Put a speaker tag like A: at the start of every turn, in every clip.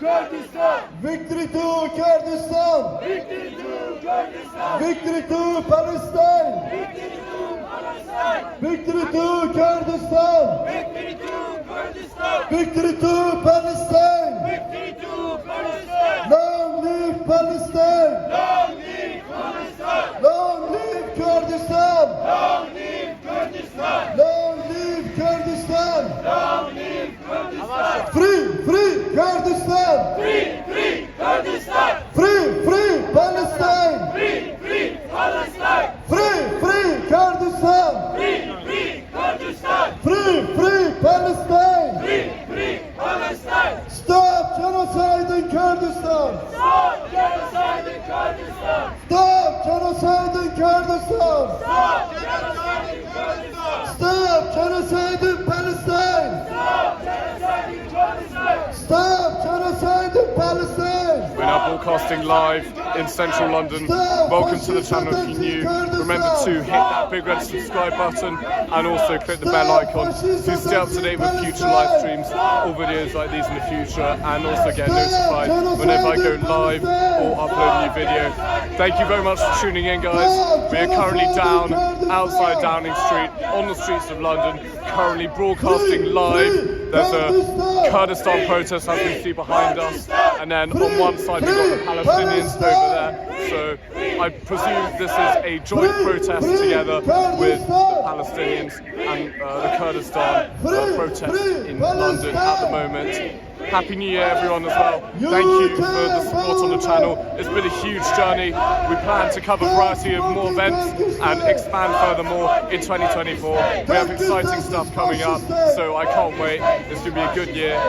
A: Kurdistan!
B: Victory to Kurdistan!
A: Victory to Kurdistan!
B: Victory to Palestine!
A: Victory to Palestine!
B: Victory to Kurdistan!
A: Victory to Kurdistan!
B: Victory to Palestine!
A: Victory to Palestine!
B: Long live Palestine!
A: Long live Palestine!
B: Long live Kurdistan!
A: Long live Kurdistan!
B: Long live Kurdistan!
A: Long live Kurdistan!
B: Free, free Kurdistan!
A: Free, free Kurdistan!
B: Free, free Palestine!
A: Free, free Palestine!
B: Free, free Kurdistan!
A: Free, free Kurdistan!
B: Free, free Palestine!
A: Free, free Palestine!
B: Stop genocide in Kurdistan!
A: Stop genocide in Kurdistan!
B: Stop genocide in Kurdistan!
A: Stop genocide in Kurdistan!
B: Stop genocide in Palestine!
A: Stop genocide in Kurdistan!
B: Stop genocide in Palestine!
C: We're now broadcasting live in central London. Welcome to the channel if you're new. Remember to hit that big red subscribe button and also click the bell icon to stay up to date with future live streams or videos like these in the future, and also get notified whenever I go live or upload a new video. Thank you very much for tuning in, guys. We are currently down outside Downing Street on the streets of London, currently broadcasting live. There's a Kurdistan protest as we see behind us, and then on one side we've got the Palestinians over there. So I presume this is a joint protest together with the Palestinians and the Kurdistan protest in London at the moment. Happy New Year everyone as well. Thank you for the support on the channel. It's been a huge journey. We plan to cover a variety of more events and expand furthermore in 2024. We have exciting stuff coming up, so I can't wait. It's going to be a good year.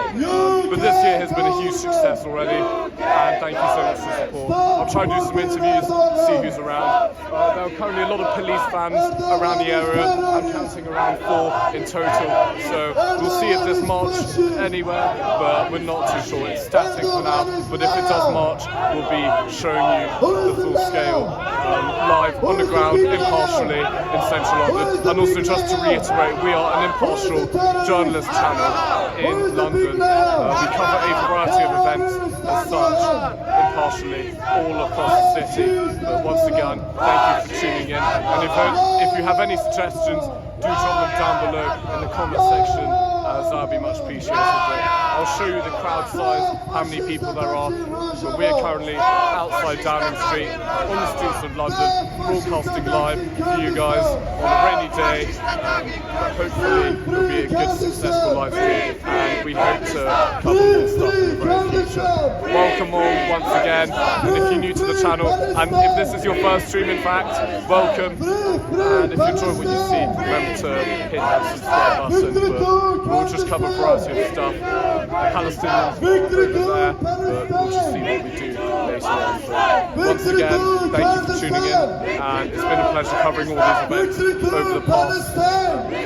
C: But this year has been a huge success already, and thank you so much for the support. I'll try and do some interviews, see who's around. There are currently a lot of police vans around the area. I'm counting around 4 in total, so we'll see if there's march anywhere, but we're not too sure. It's static for now, but if it does march, we'll be showing you the full scale live underground impartially in central London. And also, just to reiterate, we are an impartial journalist channel in London. We cover a variety of events as such impartially all across the city. But once again, thank you for tuning in, and if you have any suggestions, do drop them down below in the comment section, as that would be much appreciated. I'll show you the crowd size, how many people there are, but we're currently outside Downing Street on the streets of London, broadcasting live for you guys on a rainy day. Hopefully it'll be a good, successful live stream, and we hope to cover more stuff in the very future. Welcome all once again, and if you're new to the channel, and if this is your first stream in fact, welcome, and if you enjoy what you see, remember to hit that subscribe button. But we'll just cover a variety of stuff. The Palestinians over there, but we'll just see what we do later on. But once again, thank you for tuning in, and it's been a pleasure covering all these events over the past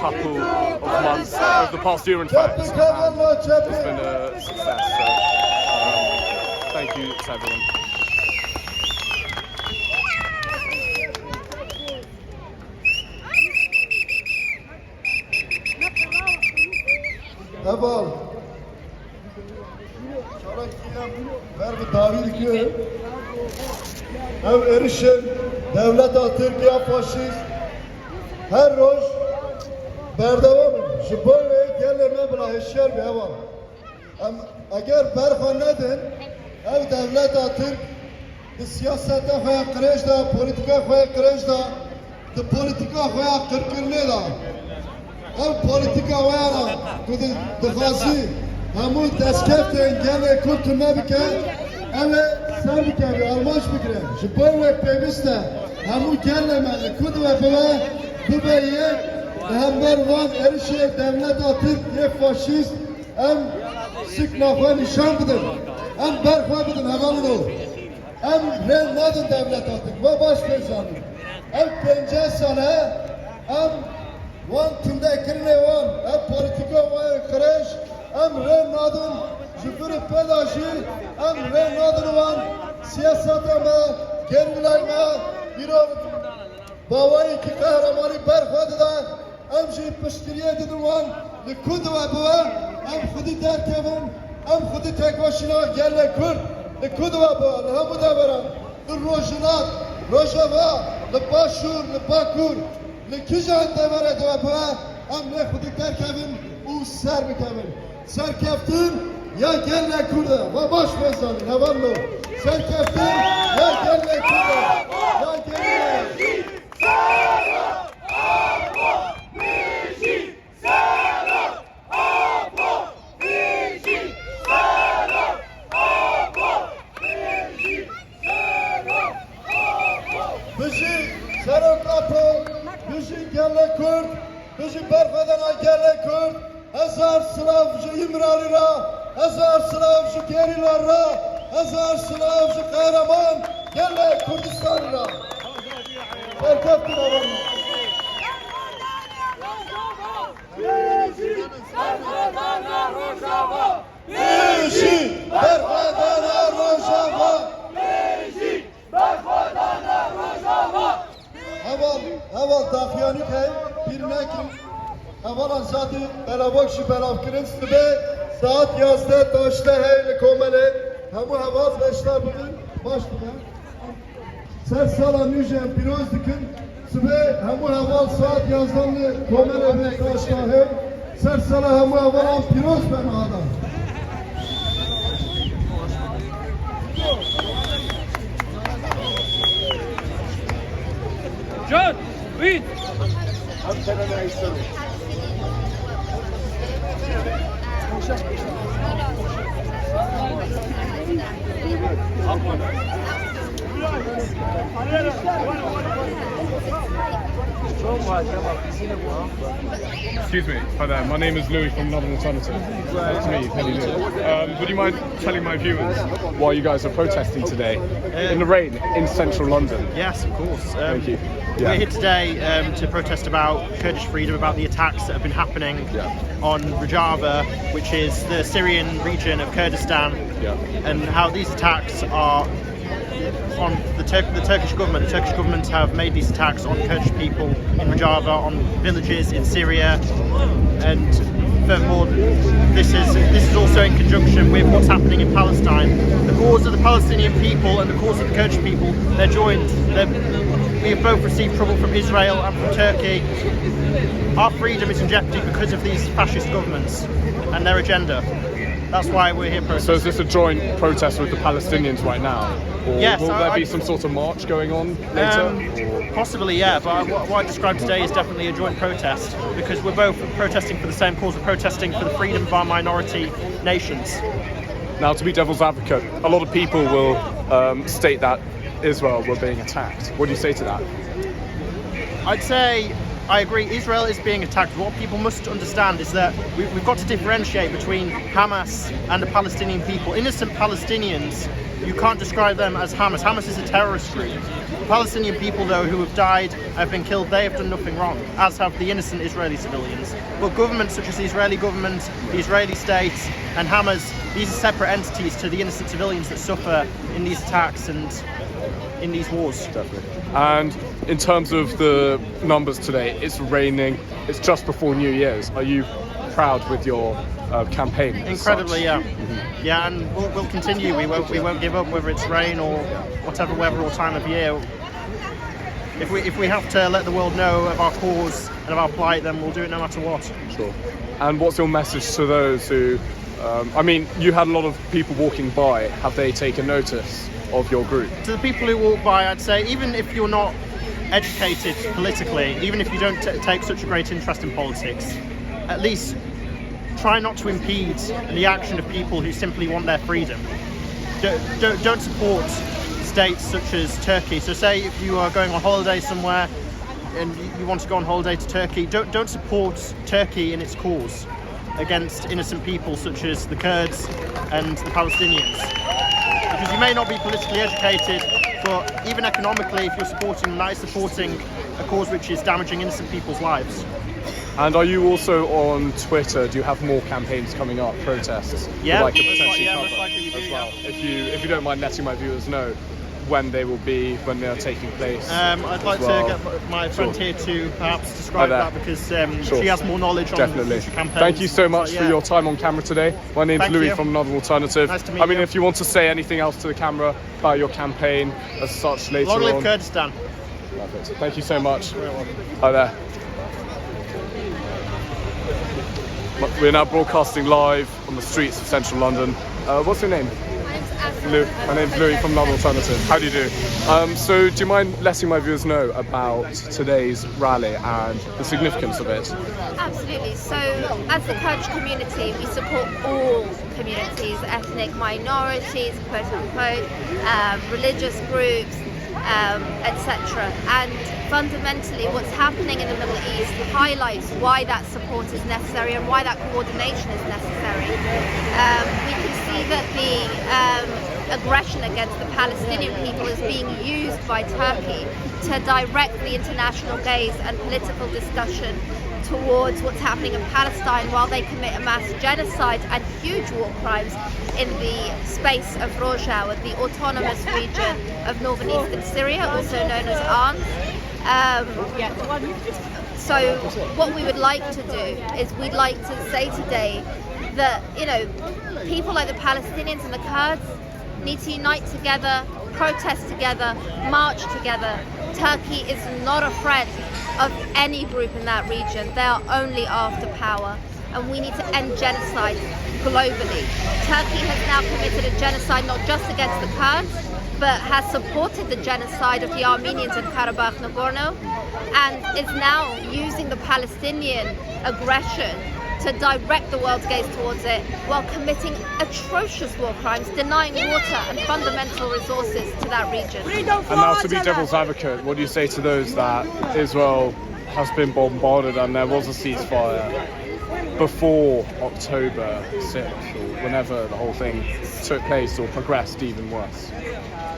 C: couple of months, over the past year in fact, and it's been a success, so thank you to everyone.
B: Eval Merve David ki ev erişin devleta Türkiye faşist her roş berdevam ji bo ve gelme bira hişyar be eval eğer berxa nedin ev devleta Türk di siyaseta xoya qirêj da politika xoya qirêj da di politika xoya qirqirlê da ev politika wera ku dixwazî hemû destkeftên gelê Kurd tune bike ev ê ser bike ve armanc bigire ji bo wê pêwîst e hemû gelê me li ku bibe yek li hember van êrişê devleta Türk yê faşîst em sik naxwe nîşan bidin em berxwe bidin hevalino em rê nedin devleta Türk ve baş pê zanîn ev 50 sale em wan tundekirinê wan ev politika wê qirêj em rê nadin ji birî pêda jî em rê nadin wan siyaseta me germilay me îro bawayekî qehremanî berxwe dide em jî piştgiriyê didin wan li ku diwe biwe em xwedî derkevin ام خودی تک باشینا گله کرد لکود و با لهمو دبرم لروجنات روجوا لباشور لباکور لکیجان دبره دو با ام خودی ترکبیم او سر بکبیم سر کفتیم یا گله کرده و باش بزنیم هوالو سر کفتیم یا گله کرده یا گله Bizi berfedana gele Kürt, Hazar Slavcı İmrani ra, Hazar Slavcı Geriler ra, Hazar Slavcı Kahraman gele Kürdistan ra. Berkattin avanı. Bizi berfedana Rojava, Bizi berfedana Rojava, Bizi berfedana Rojava. Heval dafiyanı kay, bir nekim. Heval zaten belabakşı belabkırın sıbe saat yazda taşta heyle komele. Hemu heval beşler bugün başlıyor. Ser sala nüjen piroz dikün sıbe hemu heval saat yazdanlı komele ve taşta hey. Ser sala hemu heval piroz ben adam.
A: John, read.
C: Excuse me, hi there, my name is Louis from London Alternative. Nice to meet you, how do you do? Would you mind telling my viewers why you guys are protesting today in the rain in central London?
D: Yes, of course.
C: Thank you.
D: We're here today to protest about Kurdish freedom, about the attacks that have been happening on Rojava, which is the Syrian region of Kurdistan, and how these attacks are on the Turkish government. The Turkish government have made these attacks on Kurdish people in Rojava, on villages in Syria, and furthermore, this is also in conjunction with what's happening in Palestine. The cause of the Palestinian people and the cause of the Kurdish people, they're joined. We have both received trouble from Israel and from Turkey. Our freedom is in jeopardy because of these fascist governments and their agenda. That's why we're here protesting.
C: So is this a joint protest with the Palestinians right now? Or
D: yes.
C: Will there be some sort of march going on later?
D: Possibly, yeah. But what I described today is definitely a joint protest because we're both protesting for the same cause. We're protesting for the freedom of our minority nations.
C: Now, to be devil's advocate, a lot of people will state that Israel were being attacked. What do you say to that?
D: I'd say I agree. Israel is being attacked. What people must understand is that we've got to differentiate between Hamas and the Palestinian people. Innocent Palestinians, you can't describe them as Hamas. Hamas is a terrorist group. The Palestinian people, though, who have died, have been killed, they have done nothing wrong, as have the innocent Israeli civilians. But governments such as the Israeli government, the Israeli state, and Hamas, these are separate entities to the innocent civilians that suffer in these attacks and in these wars.
C: Definitely. And in terms of the numbers today, it's raining, it's just before New Year's. Are you proud with your campaign?
D: Incredibly, yeah. Mm-hmm. Yeah, and we'll continue. We won't give up, whether it's rain or whatever weather or time of year. If we have to let the world know of our cause and of our plight, then we'll do it no matter what.
C: Sure. And what's your message to those who, I mean, you had a lot of people walking by. Have they taken notice of your group?
D: To the people who walk by, I'd say, even if you're not educated politically, even if you don't take such a great interest in politics, at least try not to impede the action of people who simply want their freedom. Don't support states such as Turkey. So say if you are going on holiday somewhere and you want to go on holiday to Turkey, don't support Turkey in its cause against innocent people such as the Kurds and the Palestinians. Because you may not be politically educated, but even economically, if you're supporting them, that is supporting a cause which is damaging innocent people's lives.
C: And are you also on Twitter? Do you have more campaigns coming up, protests?
D: Yeah,
C: that I could potentially cover
D: most likely we do,
C: as well. If you don't mind letting my viewers know when they will be, when they are taking place?
D: I'd like to get my friend here to perhaps describe that, because she has more knowledge on future campaigns.
C: Thank you so much for your time on camera today. My name's Louis from Another Alternative.
D: Nice to meet you.
C: If you want to say anything else to the camera about your campaign as such later on.
D: Long live Kurdistan.
C: Perfect. Thank you so much. Hi there. We're now broadcasting live on the streets of central London. What's your name? My name's Louis from Another Alternative. How do you do? So do you mind letting my viewers know about today's rally and the significance of it?
E: Absolutely. So as the Kurdish community, we support all communities, ethnic minorities, quote unquote, religious groups, etc. And fundamentally what's happening in the Middle East highlights why that support is necessary and why that coordination is necessary. We can see that the aggression against the Palestinian people is being used by Turkey to direct the international gaze and political discussion towards what's happening in Palestine, while they commit a mass genocide and huge war crimes in the space of Rojava, the autonomous region of northern eastern Syria, also known as Arms. So what we would like to do is we'd like to say today that, people like the Palestinians and the Kurds need to unite together, protest together, march together. Turkey is not a friend of any group in that region. They are only after power, and we need to end genocide globally. Turkey has now committed a genocide not just against the Kurds, but has supported the genocide of the Armenians in Karabakh, Nagorno, and is now using the Palestinian aggression to direct the world's gaze towards it, while committing atrocious war crimes, denying water and fundamental resources to that region.
C: And now, to be devil's advocate, what do you say to those that Israel has been bombarded and there was a ceasefire before October 6th, or whenever the whole thing took place, or progressed even worse?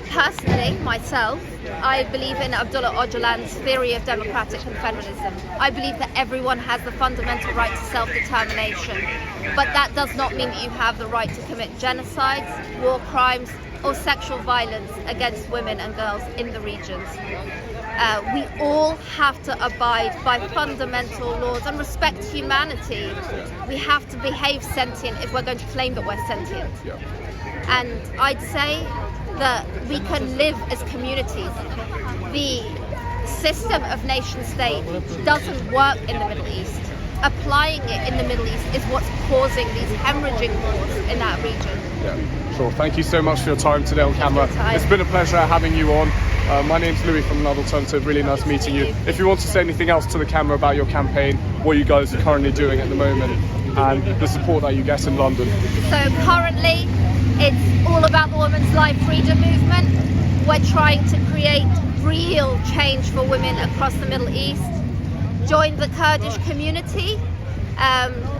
E: Personally, myself, I believe in Abdullah Öcalan's theory of democratic confederalism. I believe that everyone has the fundamental right to self-determination, but that does not mean that you have the right to commit genocides, war crimes, or sexual violence against women and girls in the regions. We all have to abide by fundamental laws and respect humanity. We have to behave sentient if we're going to claim that we're sentient. And I'd say that we can live as communities. The system of nation state doesn't work in the Middle East. Applying it in the Middle East is what's causing these hemorrhaging wars in that region.
C: Yeah, sure. Thank you so much for your time today on camera. It's been a pleasure having you on. My name's Louis from Another Alternative. Really nice meeting you. If you want to say anything else to the camera about your campaign, what you guys are currently doing at the moment, and the support that you get in London.
E: So currently, it's all about the women's life freedom movement. We're trying to create real change for women across the Middle East. Join the Kurdish community.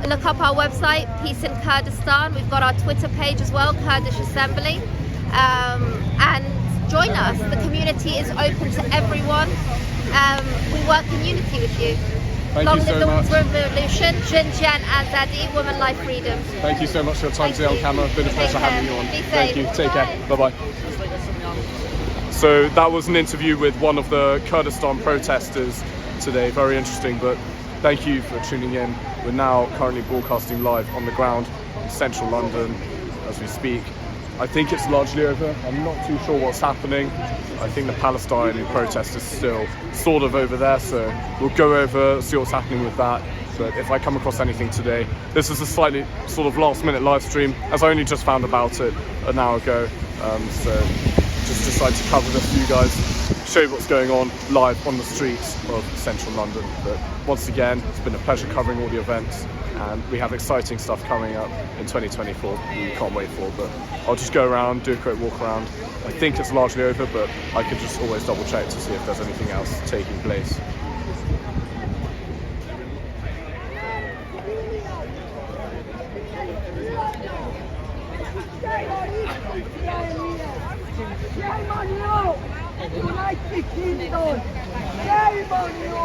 E: Look up our website, Peace in Kurdistan. We've got our Twitter page as well, Kurdish Assembly. And join us. The community is open to everyone. We work in unity with you.
C: Thank
E: Long
C: you so
E: live the
C: much.
E: revolution, Jinjan Azadi, women life freedom.
C: Thank you so much for your time today on camera. It's been a pleasure having you on.
E: Be
C: Thank you.
E: safe.
C: Take care. Bye-bye. So that was an interview with one of the Kurdistan protesters today. Very interesting, but thank you for tuning in. We're now currently broadcasting live on the ground in central London as we speak. I think it's largely over. I'm not too sure what's happening. I think the Palestine protest is still sort of over there, so we'll go over, see what's happening with that. But if I come across anything today, this is a slightly sort of last-minute live stream, as I only just found about it an hour ago. So just decided to cover this for you guys, show you what's going on live on the streets of central London. But once again, it's been a pleasure covering all the events, and we have exciting stuff coming up in 2024 we can't wait for. But I'll just go around, do a quick walk around. I think it's largely over, but I can just always double check to see if there's anything else taking place.
A: Shame on you! United Kingdom! Shame on you!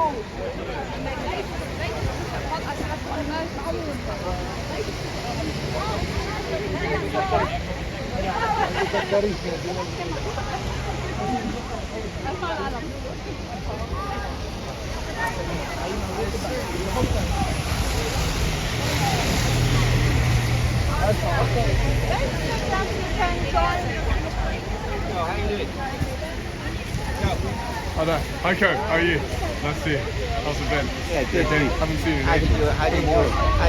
C: Hi there. Hi, Co. How are you? Nice to see you. How's it been?
F: Yeah, good.
C: Day. Haven't seen you.
F: How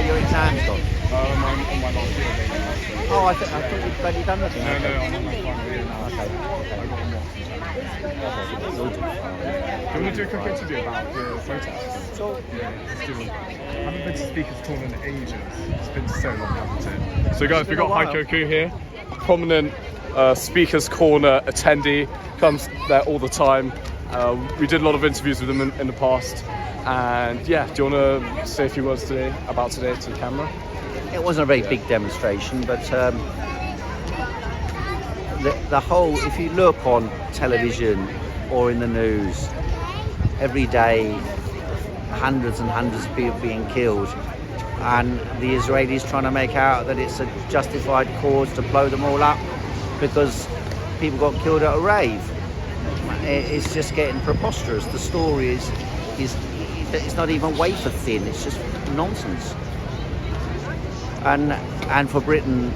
F: your exams gone?
C: On my last year.
F: Oh, I thought you'd barely done nothing.
C: No, I'm on my final year now.
F: Okay.
C: Do you want to do a quick interview about the protests?
F: So,
C: Yeah, let's do one. I haven't been to Speaker's Corner in ages. It's been so long, hasn't it? So guys, we've got Haikoku here, prominent Speaker's Corner attendee, comes there all the time. We did a lot of interviews with him in the past. And yeah, do you want to say a few words today about today to the camera?
F: it wasn't a very big demonstration, but the whole, if you look on television or in the news, every day hundreds and hundreds of people being killed, and the Israelis trying to make out that it's a justified cause to blow them all up because people got killed at a rave. It's just getting preposterous. The story is it's not even wafer thin. It's just nonsense. And for Britain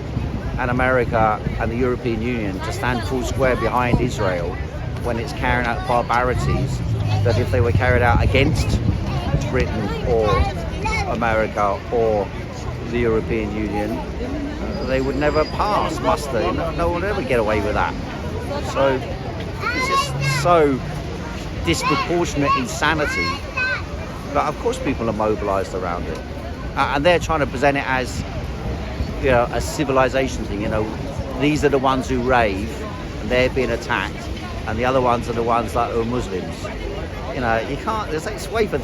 F: and America and the European Union to stand full square behind Israel when it's carrying out barbarities that if they were carried out against Britain or America or the European Union, they would never pass muster. No one would ever get away with that. So it's just so disproportionate insanity that of course people are mobilised around it, and they're trying to present it as, you know, a civilization thing. You know, these are the ones who rave and they're being attacked, and the other ones are the ones that are Muslims. You know, you can't. There's this way for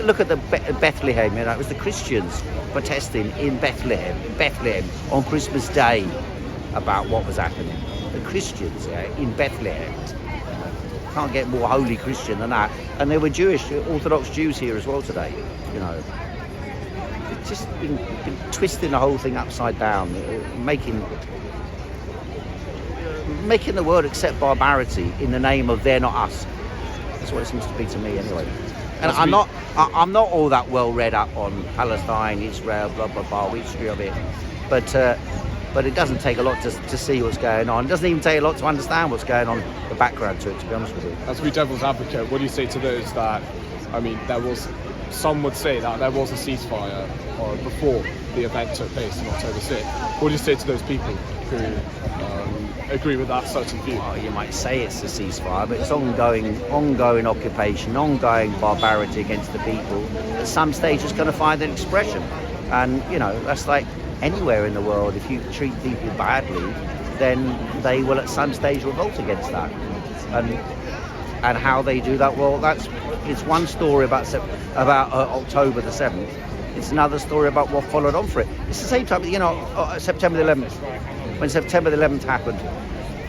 F: look at the Bethlehem. You know, it was the Christians protesting in Bethlehem on Christmas Day about what was happening. The Christians, yeah, in Bethlehem. Can't get more holy Christian than that. And there were Jewish, Orthodox Jews here as well today. You know, it's just been twisting the whole thing upside down, making the world accept barbarity in the name of they're not us. That's what it seems to be to me, anyway. And I'm not all that well read up on Palestine, Israel, blah blah blah, history of it, but it doesn't take a lot to see what's going on. It doesn't even take a lot to understand what's going on, the background to it, to be honest with you.
C: As we devil's advocate, what do you say to those that, I mean, some would say that there was a ceasefire before the event took place on October 6th. What do you say to those people who agree with that certain view?
F: Well, you might say it's a ceasefire, but it's ongoing occupation, ongoing barbarity against the people. At some stage it's going to find an expression. And, you know, that's like anywhere in the world. If you treat people badly, then they will at some stage revolt against that. And how they do that, well, it's one story about October the 7th. It's another story about what followed on for it. It's the same type of, you know, September the 11th. When September the 11th happened,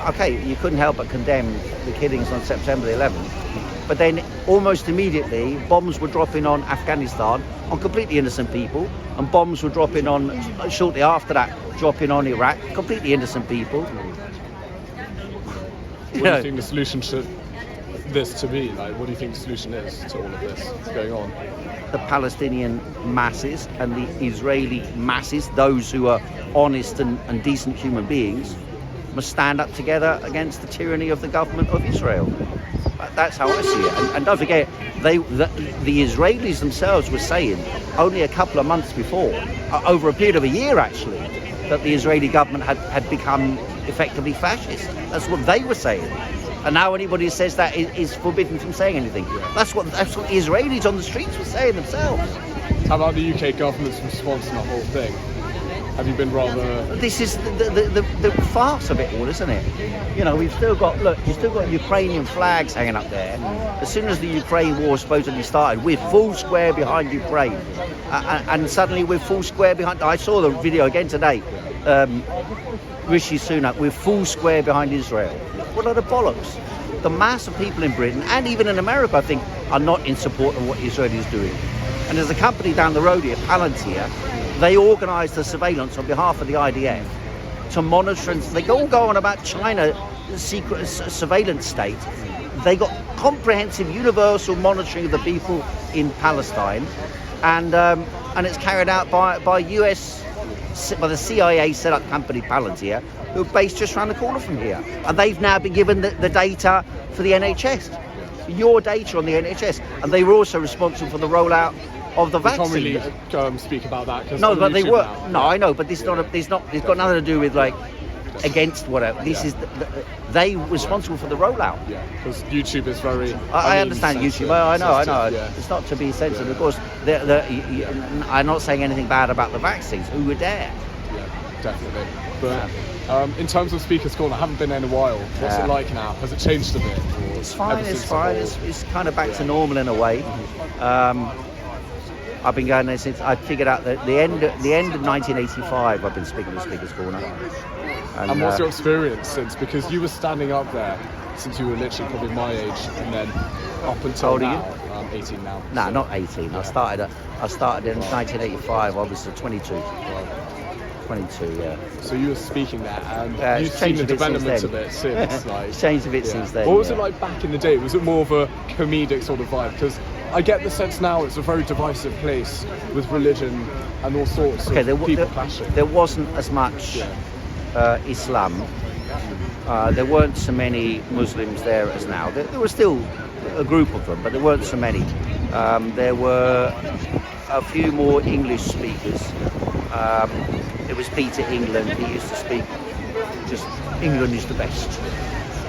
F: okay, you couldn't help but condemn the killings on September the 11th. But then almost immediately, bombs were dropping on Afghanistan, on completely innocent people, and bombs were dropping on, shortly after that, dropping on Iraq, completely innocent people.
C: What do you think the solution should this to be? Like, what do you think the solution is to all of this that's going on?
F: The Palestinian masses and the Israeli masses, those who are honest and decent human beings, must stand up together against the tyranny of the government of Israel. That's how I see it. And don't forget, the Israelis themselves were saying only a couple of months before, over a period of a year actually, that the Israeli government had become effectively fascist. That's what they were saying. And now anybody who says that is forbidden from saying anything. That's what the Israelis on the streets were saying themselves.
C: How about the UK government's response to the whole thing? Have you been rather...
F: This is the farce of it all, isn't it? You know, you've still got Ukrainian flags hanging up there. As soon as the Ukraine war supposedly started, we're full square behind Ukraine. And suddenly we're full square behind... I saw the video again today. Rishi Sunak, we're full square behind Israel. What are the bollocks? The mass of people in Britain, and even in America, I think, are not in support of what Israel is doing. And there's a company down the road here, Palantir, they organised the surveillance on behalf of the IDF to monitor, and they all go on about China, the secret surveillance state. They got comprehensive, universal monitoring of the people in Palestine, and it's carried out by US, by the CIA set up company Palantir, who are based just around the corner from here, and they've now been given the data for the NHS, your data on the NHS, and they were also responsible for the rollout of the vaccine.
C: You can't really speak about that.
F: No, but they were. Now. No, I know, but it's not. It's got nothing to do with like against whatever. This is they responsible for the rollout.
C: Yeah, because YouTube is very.
F: I understand YouTube. Well, I know.
C: Yeah.
F: It's not to be sensitive. Of course, I'm not saying anything bad about the vaccines. Who would dare?
C: Yeah, definitely. But in terms of Speaker's Corner, I haven't been there in a while. What's it like now? Has it changed a bit?
F: It's fine. It's fine. It's kind of back to normal in a way. I've been going there since I figured out that the end of 1985. I've been speaking to Speaker's Corner.
C: And what's your experience since? Because you were standing up there since you were literally probably my age, and then up until now. I'm 18 now.
F: No,
C: so.
F: Not 18. I started in 1985. I was 22. 22, yeah.
C: So you were speaking there, and you've seen the development of it since. Like,
F: it's changed a bit since then.
C: What was it like back in the day? Was it more of a comedic sort of vibe? Because I get the sense now it's a very divisive place with religion and all sorts of people clashing.
F: There wasn't as much Islam. There weren't so many Muslims there as now. There was still a group of them, but there weren't so many. There were a few more English speakers. It was Peter England. He used to speak just England is the best.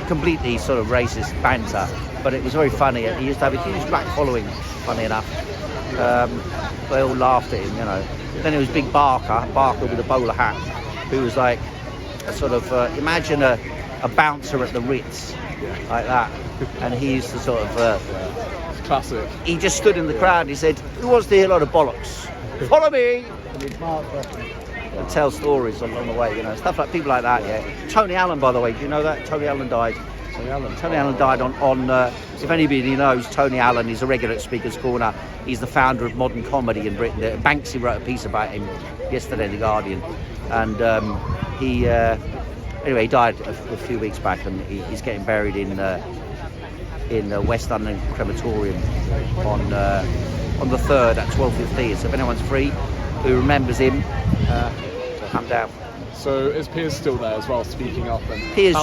F: Completely sort of racist banter, but it was very funny. He used to have a huge black following, funny enough. They all laughed at him, you know. Then there was Big Barker with a bowler hat, who was like a sort of, imagine a bouncer at the Ritz, like that. And he used to sort of...
C: classic.
F: He just stood in the crowd and he said, "Who wants to hear a lot of bollocks? Follow me!" And tell stories along the way, you know, stuff like people like that, yeah. Tony Allen, by the way, do you know that? Tony Allen died. Tony Allen died on if anybody knows, Tony Allen is a regular at Speaker's Corner. He's the founder of modern comedy in Britain. Banksy wrote a piece about him yesterday in The Guardian. And he died a few weeks back, and he's getting buried in West London Crematorium on the 3rd at 12:15. So if anyone's free who remembers him, come down.
C: So is Piers still there as well, speaking up? And
F: Piers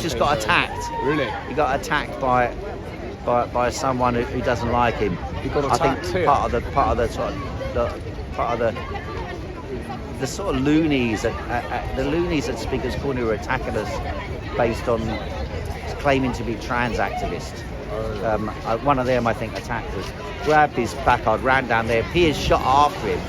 F: just got attacked.
C: Really?
F: He got attacked by someone who doesn't like him.
C: He got attacked.
F: I think part of the sort of loonies at Speaker's Corner who were attacking us based on claiming to be trans activists. One of them, I think, attacked us, grabbed his placard, ran down there. Piers shot after him.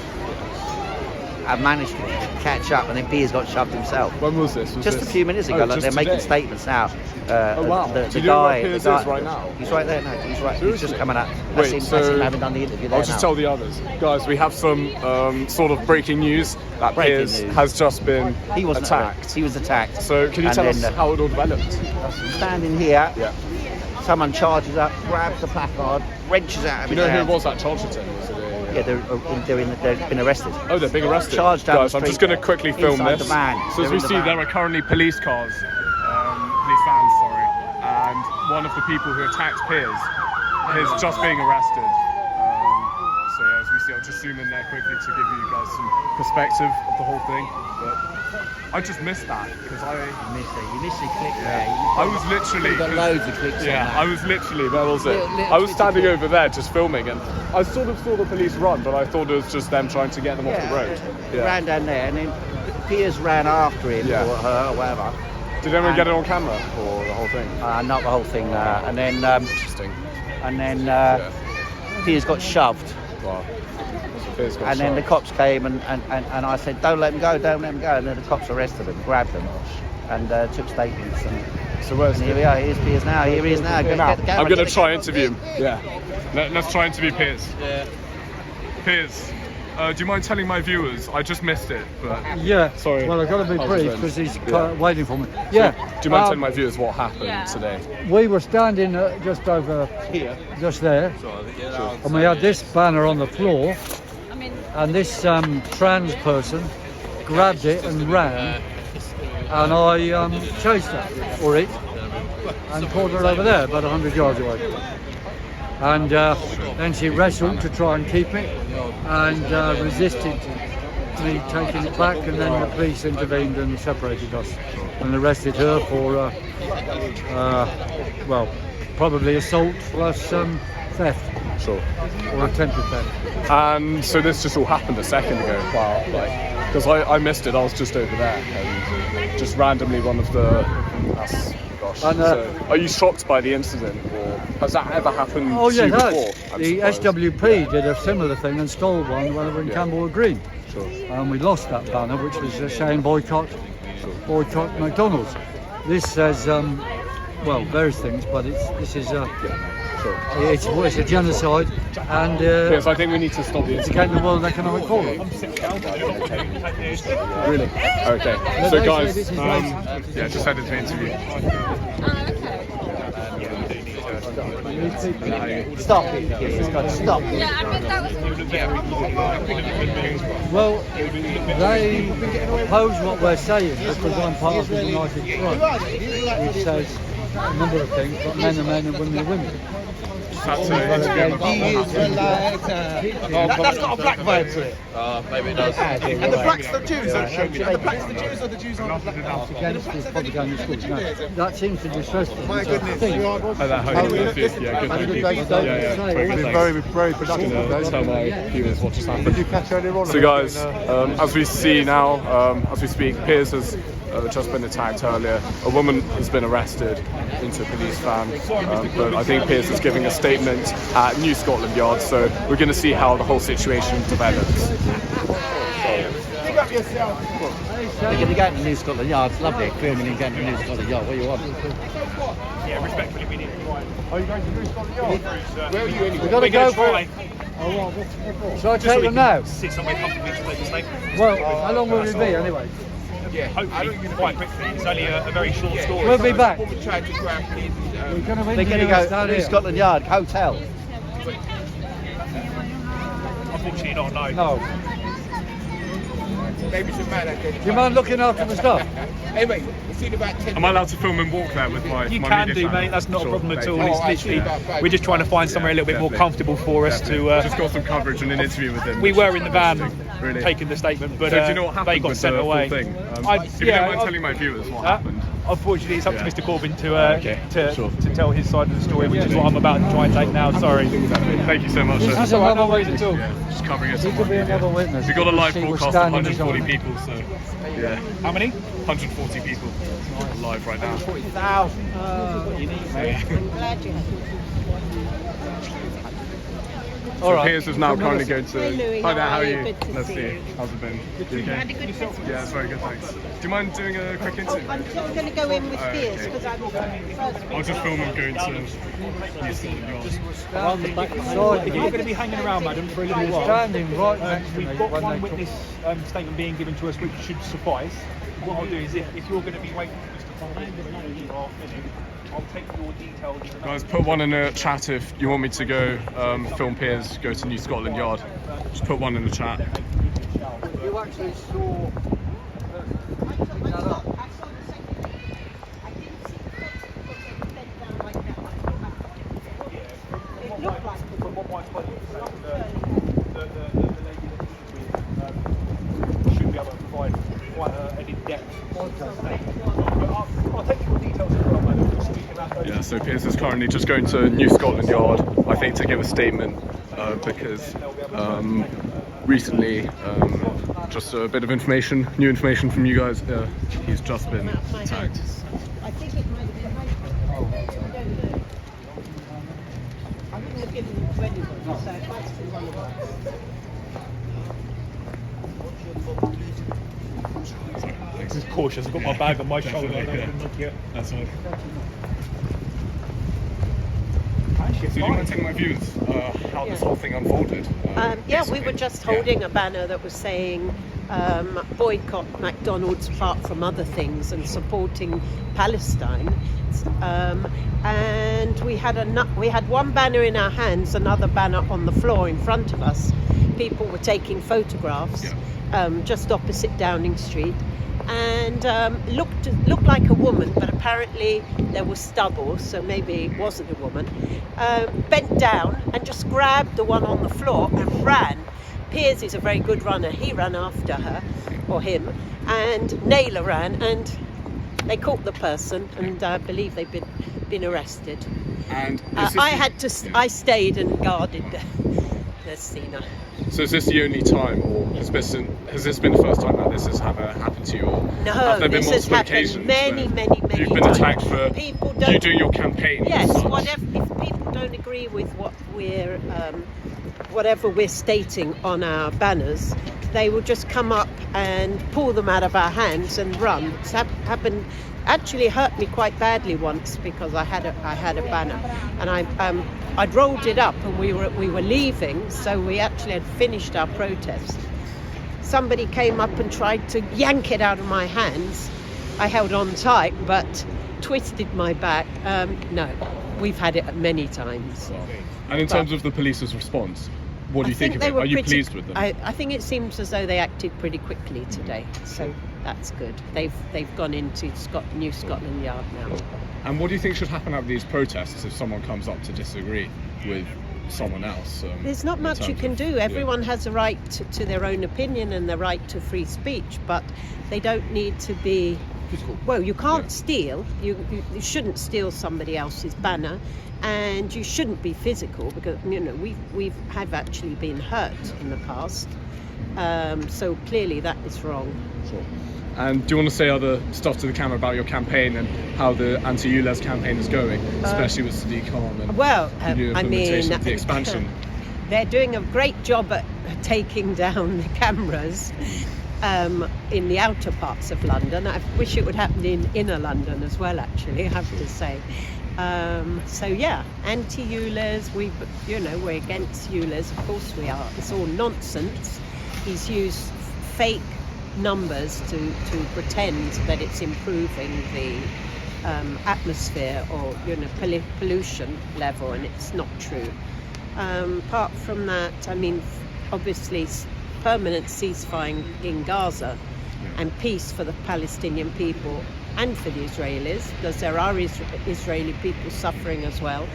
F: I managed to catch up, and then Piers got shoved himself.
C: When was this?
F: Just a few minutes ago. Like they're making statements now.
C: Wow.
F: The
C: guy is right now?
F: He's right there now. He's right.
C: Seriously?
F: He's just coming out.
C: Wait,
F: that's him having done the interview there.
C: I'll just tell the others. Guys, we have some sort of breaking news that Piers has just been attacked.
F: He was attacked.
C: So can you tell us how it all developed?
F: Standing here.
C: Yeah.
F: Someone charges up, grabs the placard, wrenches out of his hand.
C: Do you know who it was that charged him?
F: Yeah, they've been arrested.
C: Oh, they're being arrested?
F: Charged down
C: Guys, I'm just going to quickly film this.
F: The van.
C: So as we see, there are currently police cars, police vans, sorry, and one of the people who attacked Piers is just being arrested. So yeah, as we see, I'll just zoom in there quickly to give you guys some perspective of the whole thing. But I just missed that because
F: You missed a click there.
C: I was literally...
F: You've got loads of clicks on that.
C: I was literally, where was it? I was standing over there just filming, and I sort of saw the police run, but I thought it was just them trying to get them off the road.
F: He ran down there, and then Piers ran after him, or her, or whatever.
C: Did anyone get it on camera, or the whole thing?
F: Not the whole thing, and then...
C: Interesting.
F: And then Piers got shoved.
C: Wow.
F: And then the cops came and I said, don't let him go. And then the cops arrested him, grabbed him, and took statements.
C: So where's
F: here we are? Here's Piers now. Here he is now.
C: I'm going to try interview him. Yeah. Let's try interview Piers.
G: Yeah.
C: Piers, do you mind telling my viewers? I just missed it, but...
G: Yeah.
C: Sorry.
G: Well, I've got to be brief because he's waiting for me. Yeah.
C: So, do you mind telling my viewers what happened today?
G: We were standing just over here, just there, and we had this banner on the floor, and this trans person grabbed it and ran, and I chased her for it and caught her over there, about 100 yards away. And then she wrestled to try and keep it, and resisted me taking it back, and then the police intervened and separated us and arrested her for, well, probably assault plus theft.
C: Sure.
G: Or attempted theft.
C: And so this just all happened a second ago. Wow, like, because I missed it. I was just over there, and just randomly one of the. Gosh. And, so are you shocked by the incident, or has that ever happened
G: to
C: you before?
G: The SWP did a similar thing and stole one when they were in Camberwell Green.
C: Sure.
G: And we lost that banner, which was saying boycott McDonald's. This says, well, various things, but it's a genocide, and
C: yes, I think we need to stop
G: it's against the World Economic Forum.
C: Really? Okay. So guys, yeah, just headed to the interview.
F: Stop it. It's got to stop.
G: Well, they oppose what we're saying because I'm part of the United Front, which says a number of things, but men are men and women are women.
H: That's got a black vibe to it.
F: Maybe it does.
H: And the blacks the Jews, and the blacks the Jews or the Jews on the black.
G: Against the propaganda schools. No, that seems to distress them.
H: My goodness.
C: Yeah, good.
B: Very, very productive.
C: Tell my viewers what just happened. So guys, as we see now, as we speak, Piers has just been attacked earlier. A woman has been arrested into a police van, but I think Piers is giving a statement at New Scotland Yard, so we're going to see how the whole situation develops.
F: They're going to go to New Scotland Yard. It's lovely filming and going to New Scotland Yard. What do you want?
I: Yeah, respectfully, we need to try.
B: Are you going to New Scotland Yard?
I: Where are you anyway?
G: We've got to go for it. Shall I take them now?
I: Sit somewhere comfortably to make a statement.
G: Well, how long will it be anyway?
I: Yeah, hopefully quite quickly. It's only a very short story.
G: We'll be back.
B: What we tried to grab is,
G: We're going to
F: They're going to go to New Scotland Yard Hotel.
I: Unfortunately not, no.
G: No.
B: maybe some man I can.
G: Do you mind looking after the stuff?
B: Anyway, it's in about 10
C: Am I allowed to film and walk there with my
I: You
C: my
I: can
C: media
I: do,
C: fan?
I: mate. That's not a problem at all.
B: Oh,
I: It's
B: I
I: literally,
B: see.
I: we're just trying to find somewhere a little bit more comfortable for us to.
C: Just got some coverage and an interview with him.
I: We were in the van
C: Really?
I: taking the statement, but
C: So do you know what
I: they
C: happened
I: got
C: with
I: sent
C: the
I: away.
C: full thing? If you
I: yeah,
C: don't mind telling my viewers what happened.
I: Unfortunately, it's up to
C: Yeah.
I: Mr. Corbyn to
C: Okay, sure.
I: to tell his side of the story, which is what I'm about to try and take now. Sorry.
C: Thank you so much. sir.
G: That's all right, no worries at all.
C: Yeah, just covering it.
G: He could be another witness.
C: We got a live
G: She was
C: broadcast of
G: standing as
C: 140
G: on.
C: people, so yeah,
I: How many?
C: 140 people live right now. So Piers is now currently going to.
J: Louis,
C: Hi there, how are you?
J: Good to
C: Nice to
J: see
C: see you.
J: you.
C: How's it been? You okay?
J: Had a good Christmas.
C: Yeah, it's very good, thanks. Do you mind doing a quick interview?
J: I'm just going to go in with Piers
C: okay.
J: because I'm first.
C: I'll just film him going to New Scotland Yard.
G: Down the back
I: If
G: side.
I: you're going to be hanging around, madam, for a little while,
G: Standing right next to me
I: we've got
G: when
I: one
G: they
I: witness statement being given to us, which should suffice. What I'll do is, if you're going to be waiting for Mr. Corbyn for half minute, I'll take your details.
C: Guys, put one in the chat if you want me to go film Piers go to New Scotland Yard. Just put one in the chat.
G: You actually saw that up.
I: Should be able to provide quite an in-depth statement. I'll take your details as well, madam. Just speak about those.
C: Yeah, so Piers is currently just going to New Scotland Yard, I think, to give a statement because recently, just a bit of information, new information from you guys, he's just been attacked.
J: I think it might have been. I wouldn't have given it to anybody, so it must be one of us.
I: This is cautious. I've got my bag on my shoulder. I don't want to knock you.
C: That's all. So do you want to tell my viewers how this whole thing unfolded?
J: Yeah, we were just holding a banner that was saying boycott McDonald's apart from other things and supporting Palestine. And we had one banner in our hands, another banner on the floor in front of us. People were taking photographs just opposite Downing Street. and looked like a woman, but apparently there was stubble, so maybe it wasn't a woman. Bent down and just grabbed the one on the floor and ran. Piers is a very good runner. He ran after her, or him, and Naylor ran, and they caught the person, and I believe they've been arrested.
C: And
J: I stayed and guarded the scene.
C: So is this the only time, or has this been the first time that this has ever happened to you? Or
J: No,
C: have there been
J: this has
C: multiple
J: happened
C: occasions
J: many
C: you've been
J: times.
C: attacked for you doing your campaign?
J: Yes,
C: as such?
J: if people don't agree with whatever we're stating on our banners, they will just come up and pull them out of our hands and run. It's happened. Actually, hurt me quite badly once because I had a banner, and I'd rolled it up and we were leaving, so we actually had finished our protest. Somebody came up and tried to yank it out of my hands. I held on tight, but twisted my back. No, we've had it many times.
C: And in terms of the police's response, what do you think of it? Are you pleased with them?
J: I think it seems as though they acted pretty quickly today, so that's good. They've gone into New Scotland Yard now.
C: And what do you think should happen at these protests if someone comes up to disagree with someone else?
J: There's not much you can do. Everyone has a right to their own opinion and the right to free speech, but they don't need to be... Well, you can't steal. You shouldn't steal somebody else's banner, and you shouldn't be physical because we have actually been hurt in the past. So clearly that is wrong.
C: Sure. And do you want to say other stuff to the camera about your campaign and how the anti-ULEZ campaign is going, especially with Sadiq Khan and the new implementation of the expansion?
J: They're doing a great job at taking down the cameras in the outer parts of London. I wish it would happen in inner London as well, actually, I have to say. So yeah, anti-ULEZ, we're against ULEZ, of course we are. It's all nonsense. He's used fake numbers to pretend that it's improving the atmosphere or pollution level, and it's not true. Apart from that, I mean, obviously permanent ceasefire in Gaza and peace for the Palestinian people and for the Israelis, because there are Israeli people suffering as well.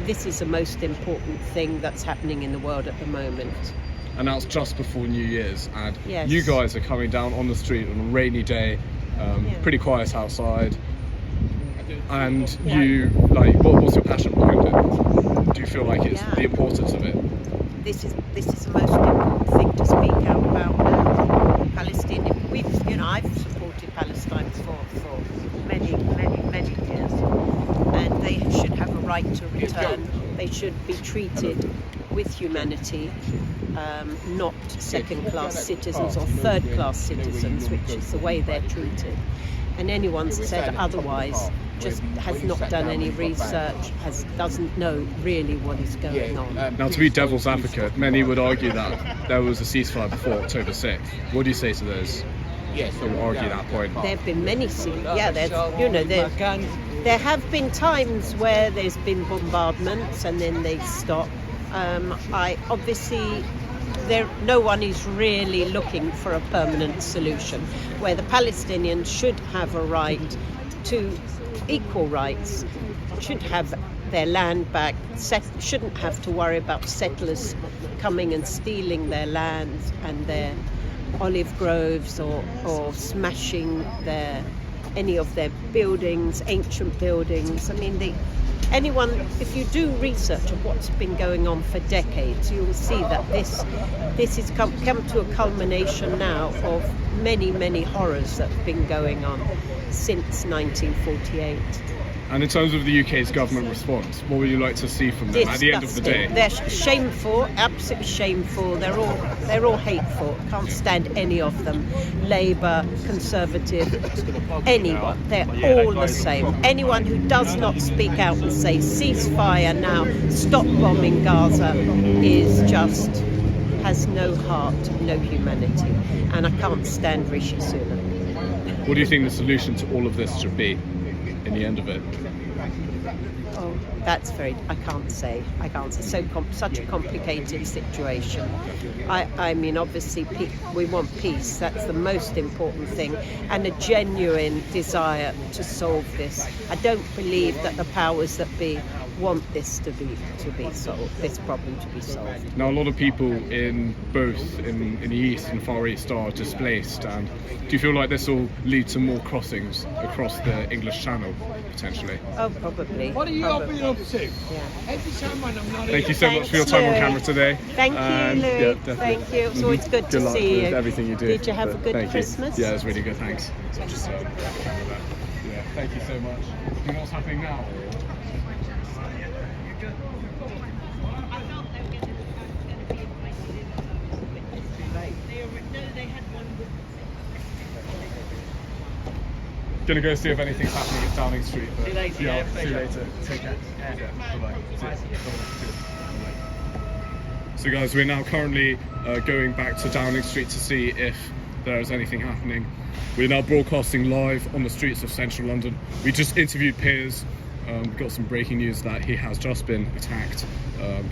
J: This is the most important thing that's happening in the world at the moment.
C: And that's just before New Year's, and
J: yes.
C: You guys are coming down on the street on a rainy day, pretty quiet outside, and what's your passion behind it? Do you feel like it's the importance of it?
J: This is the most important thing to speak out about now. Palestinian, I've supported Palestine for many years, and they should have a right to return. They should be treated with humanity, not second-class citizens or third-class citizens, which is the way they're treated. And anyone that said otherwise just has not done any research, doesn't know really what is going on.
C: Now, to be devil's advocate, many would argue that there was a ceasefire before October 6th. What do you say to those who argue that point?
J: There have been many there have been times where there's been bombardments and then they stop. No one is really looking for a permanent solution, where the Palestinians should have a right to equal rights, should have their land back, shouldn't have to worry about settlers coming and stealing their land and their olive groves or smashing any of their buildings, ancient buildings. I mean, if you do research of what's been going on for decades, you will see that this has come to a culmination now of many horrors that have been going on since 1948.
C: And in terms of the UK's government response, what would you like to see from them at the end of the day?
J: They're shameful, absolutely shameful. They're all hateful. Can't stand any of them. Labour, Conservative, anyone. They're all the same. Anyone who does not speak out and say ceasefire now, stop bombing Gaza, has no heart, no humanity. And I can't stand Rishi Sunak.
C: What do you think the solution to all of this should be in the end of it?
J: Oh, that's I can't say. Such a complicated situation. I mean, obviously, we want peace. That's the most important thing, and a genuine desire to solve this. I don't believe that the powers that be want this to be solved, this problem to be solved.
C: Now, a lot of people in both in the east and far east are displaced, and do you feel like this will lead to more crossings across the English Channel potentially?
J: Oh, probably.
A: What are you up to?
J: Yeah.
C: Thank you so much for your time on camera today.
J: Thank you,
C: And,
J: Louis.
C: yeah, definitely.
J: Thank you. It's always good to
C: luck
J: see
C: with
J: you.
C: everything you do.
J: Did you have a
C: But
J: good
C: thank you.
J: Christmas?
C: Yeah, it was really good. Thanks. So just the camera there. Yeah, thank you so much. Do you know what's happening now? Gonna go see if anything's happening at Downing Street. But see you later. Take care. Bye-bye. So guys, we're now currently going back to Downing Street to see if there is anything happening. We're now broadcasting live on the streets of central London. We just interviewed Piers. We got some breaking news that he has just been attacked a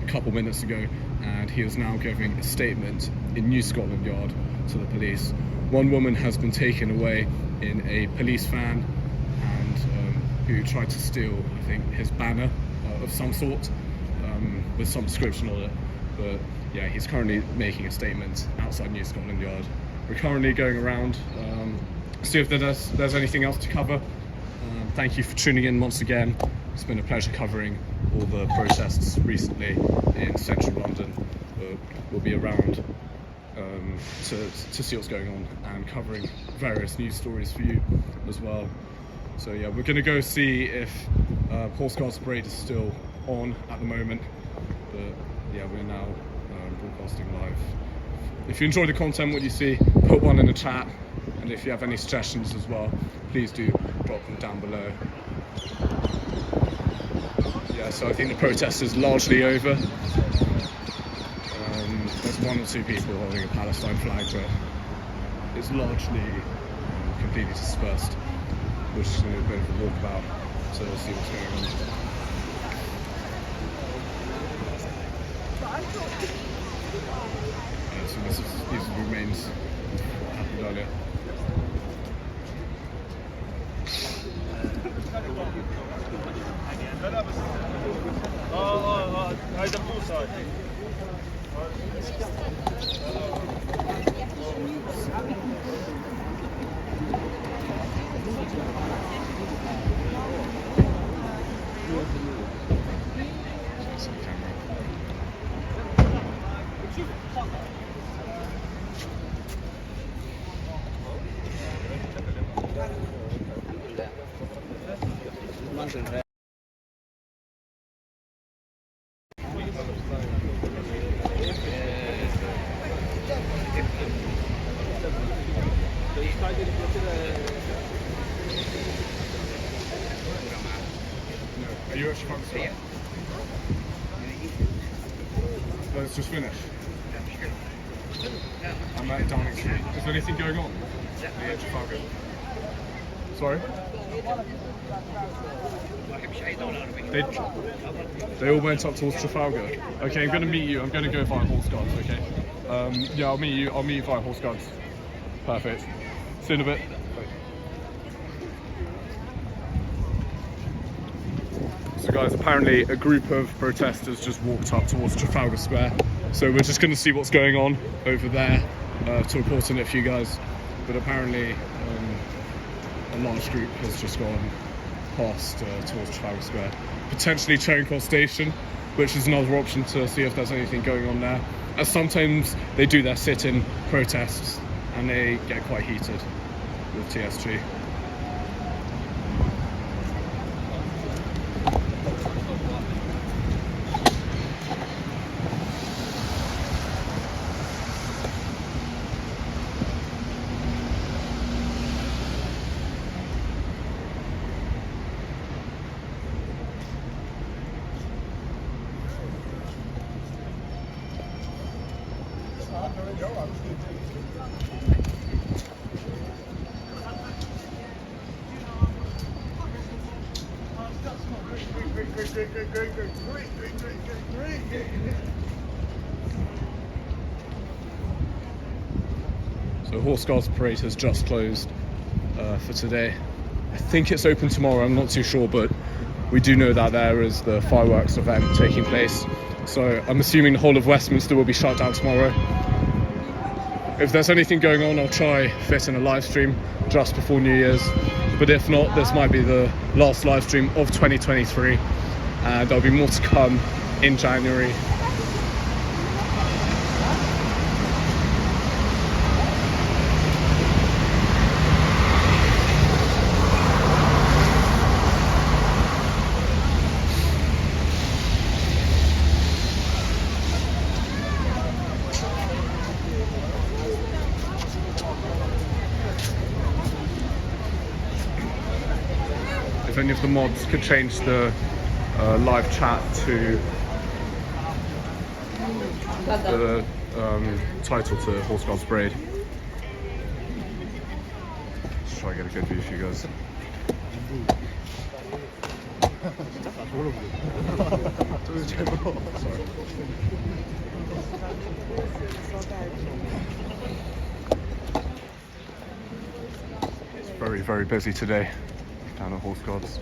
C: couple minutes ago, and he is now giving a statement in New Scotland Yard to the police. One woman has been taken away in a police van, and who tried to steal, I think, his banner of some sort with some description on it. But yeah, he's currently making a statement outside New Scotland Yard. We're currently going around, see if there's anything else to cover. Thank you for tuning in once again. It's been a pleasure covering all the protests recently in central London. We'll be around to see what's going on and covering various news stories for you as well. So yeah, we're going to go see if Horseguards Parade is still on at the moment. But yeah, we're now broadcasting live. If you enjoy the content, what you see, put one in the chat, and if you have any suggestions as well, please do drop them down below. Yeah, so I think the protest is largely over. There's one or two people holding a Palestine flag, but it's largely completely dispersed. We're just going to do a bit of a walkabout to see what's going on. So these are the remains of what happened earlier. Are you actually from Scotland? Let's just finish. I'm at Downing Street. Is there anything going on? Yeah, Trafalgar. Sorry? They all went up towards Trafalgar. Okay, I'm going to meet you. I'm going to go via Horseguards, okay? Yeah, I'll meet you via Horseguards. Perfect. See you in a bit. So guys, apparently a group of protesters just walked up towards Trafalgar Square. So we're just going to see what's going on over there to report on it for you guys. But apparently a large group has just gone past towards Trafalgar Square. Potentially Charing Cross Station, which is another option to see if there's anything going on there. As sometimes they do their sit-in protests and they get quite heated with TSG. So Horseguards Parade has just closed for today. I think it's open tomorrow, I'm not too sure, but we do know that there is the fireworks event taking place. So I'm assuming the whole of Westminster will be shut down tomorrow. If there's anything going on, I'll try fit in a live stream just before New Year's. But if not, this might be the last live stream of 2023. And there'll be more to come in January. If any of the mods could change the live chat to the title to Horseguards Parade. Let's try to get a good view for you guys. Sorry. It's very, very busy today down at Horseguards.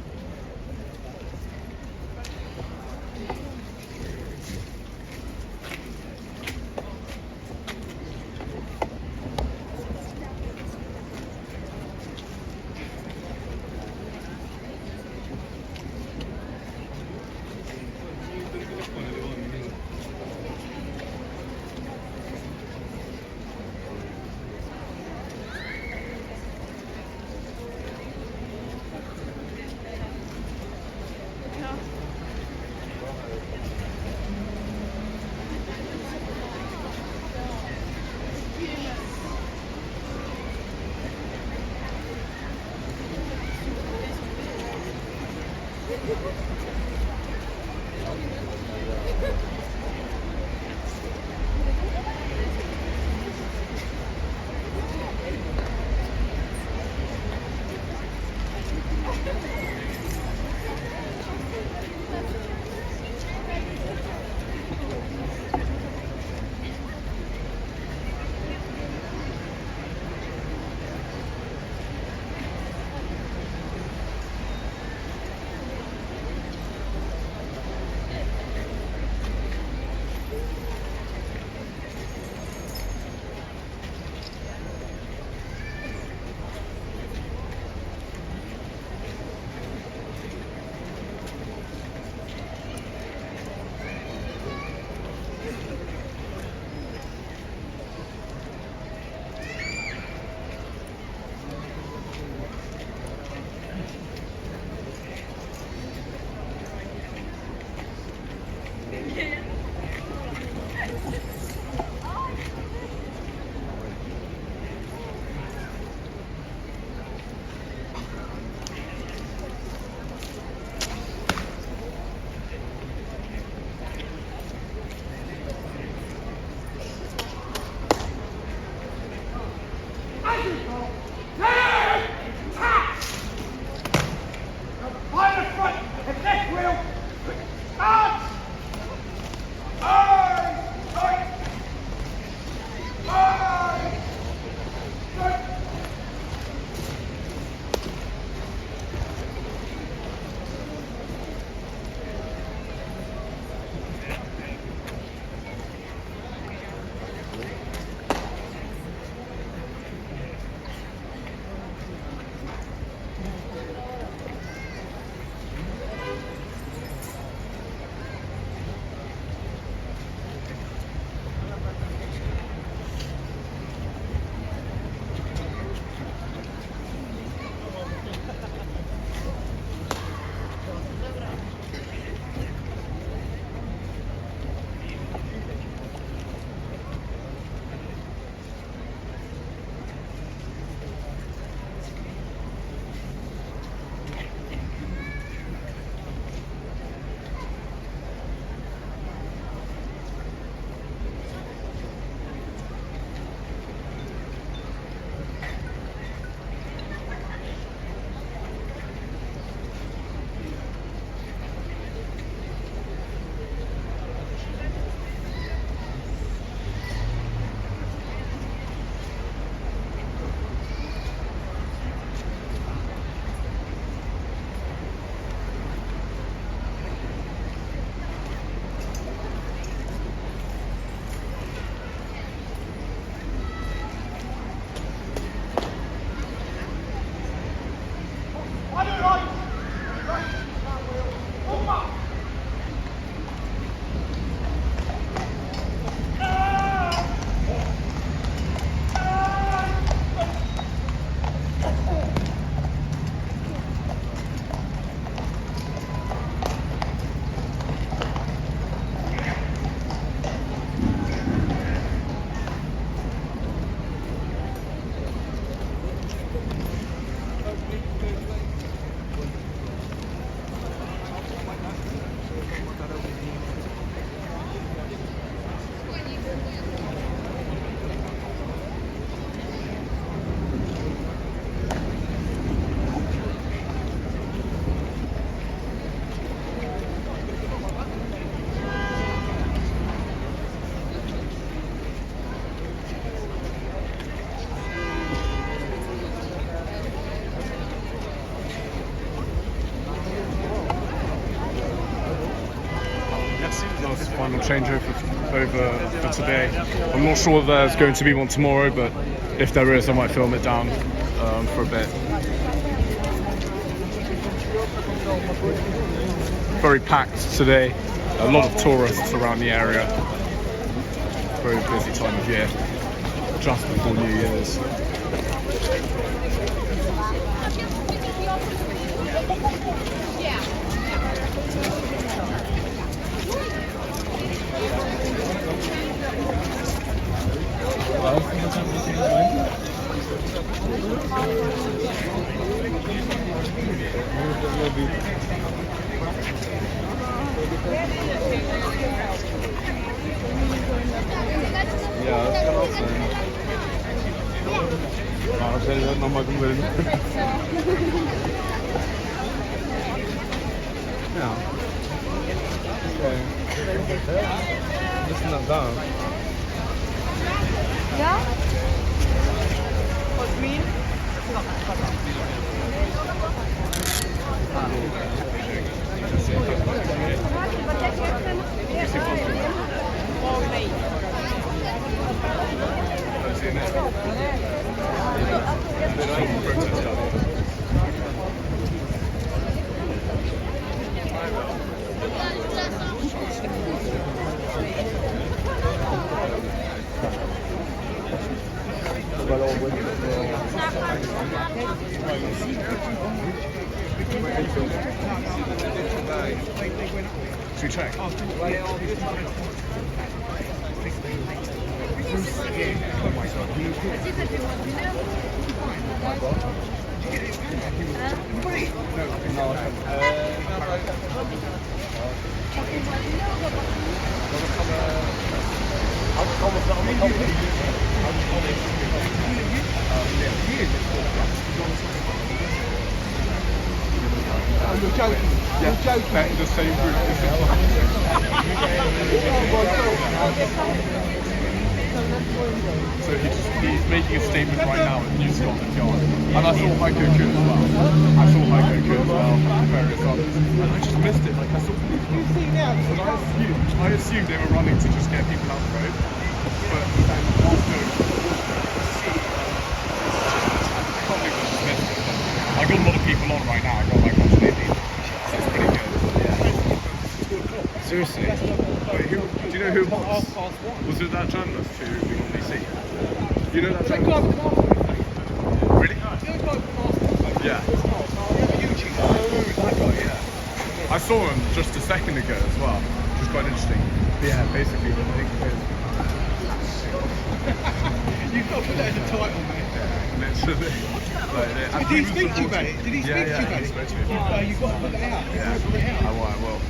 C: last final changeover for today. I'm not sure if there's going to be one tomorrow, but if there is, I might film it down for a bit. Very packed today. A lot of tourists around the area. Very busy time of year, just before New Year's. Ja, das kann auch sein. Ah, stell dich nochmal googeln. Ja. Okay. Ein bisschen nach da.
A: Ja? For green?
C: Should we check?
H: You're joking. You're joking.
C: Met in the same group as So he's making a statement right now at New Scotland Yard. And I saw Heiko Kuhn as well. And various others. And I just missed it. Like I saw I assumed they were running to just get people out the road. But then after I can't believe I just missed it. I got a lot of people on right now. I got like 180. So it's pretty good. Yeah. Seriously? Wait, do you know who it was? Was it that journalist who we normally see? You know that journalist? Really? Yeah. I saw him just a second ago as well, which was quite interesting. But yeah, basically the thing is...
H: You've got to put that as a title, mate.
C: Literally.
H: Did he speak to you about it? Did he speak to you about it?
C: He spoke to me.
H: You've got to put that out.
C: Yeah, I will.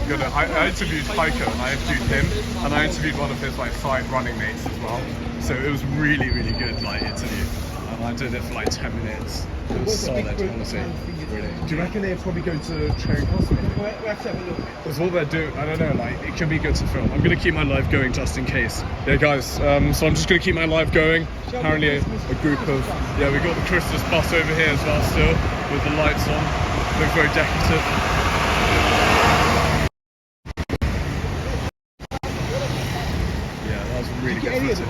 C: I interviewed Heiko and I interviewed him and I interviewed one of his like side running mates as well. So it was really, really good like interview. And I did it for like 10 minutes. It was solid, honestly. Really. Do you reckon they're probably going to Charing Cross?
H: We'll have to have a look.
C: Because what they're doing, I don't know, like it could be good to film. I'm going to keep my live going just in case. Yeah guys, so I'm just going to keep my live going. Apparently a group of, yeah, we got the Christmas bus over here as well still, with the lights on. Looks very decorative. Yeah, that was really good footage.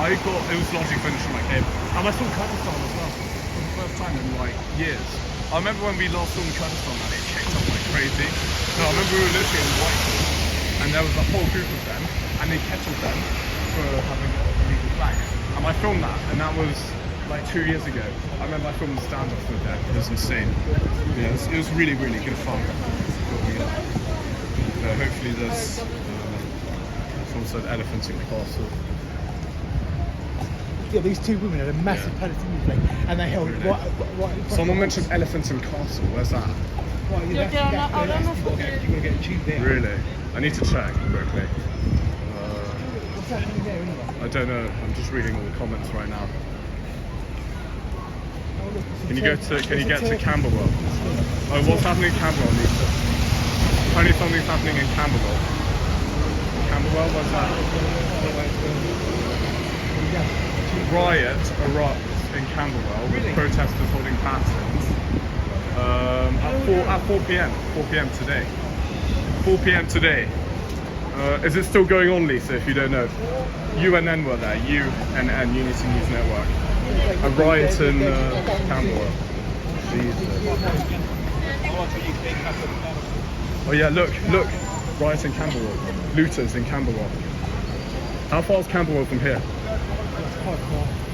C: It was largely finished when I came. And I saw Kurdistan as well, for the first time in like years. I remember when we last filmed Kurdistan and it kicked up like crazy. So I remember we were literally in Whitehall and there was a whole group of them and they kettled them for having illegal flags. And I filmed that and that was like 2 years ago. I remember I filmed the stand-off with them. It was insane. Yeah, it was really, really good fun. Hopefully there's some sort of elephant in the castle.
H: Yeah, these two women had a massive Palestinian flag and they held
C: Really?
H: right
C: Someone mentioned Elephant and Castle. Where's that?
H: Right, you've got to get a tube there.
C: Really? I need to check quickly.
H: What's happening there anyway?
C: I don't know. I'm just reading all the comments right now.
H: Oh, look,
C: Can you get to Camberwell? Oh, what's happening in Camberwell, Lisa? Apparently something's happening in Camberwell. Camberwell? What's that? Riot erupts in Camberwell with protesters holding patterns at 4 p.m. 4 p.m. today. 4 p.m. today. Is it still going on, Lisa, if you don't know? UNN were there, UNN, Unity News Network. A riot in Camberwell. Oh yeah, look, riot in Camberwell. Looters in Camberwell. How far is Camberwell from here?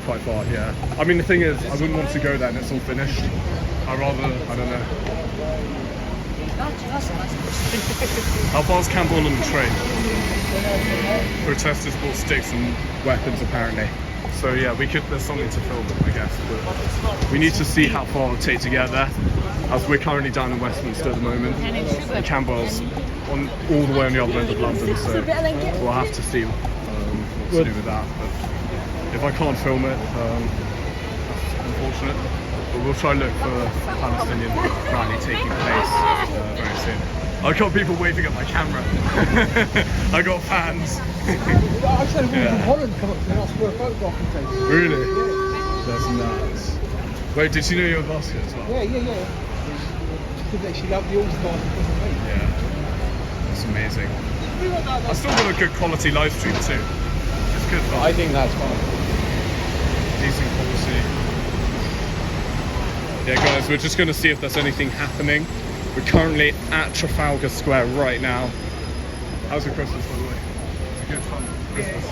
C: Quite far, yeah. I mean, the thing is, I wouldn't want to go there and it's all finished. I'd rather, I don't know. How far is Camberwell on the train? Protesters brought sticks and weapons, apparently. So yeah, there's something to film, I guess. But we need to see how far it'll take to get there, as we're currently down in Westminster at the moment. And Camberwell's all the way on the other end of London, so we'll have to see what to do with that. But if I can't film it, that's unfortunate. But we'll try and look for a Palestinian rally taking place very soon. I've got people waving at my camera. I got fans.
H: I said a woman from Holland come up to me and asked for a photograph and take.
C: Really? That's nuts. Wait, did she know you were basket as well?
H: Yeah. She loved the All-Stars because of me.
C: Yeah. That's amazing. I still got a good quality live stream too. It's good fun.
H: I think that's fine.
C: Decent quality. Yeah guys, we're just going to see if there's anything happening. We're currently at Trafalgar Square right now. How's your Christmas, by the way? It's a good fun Christmas.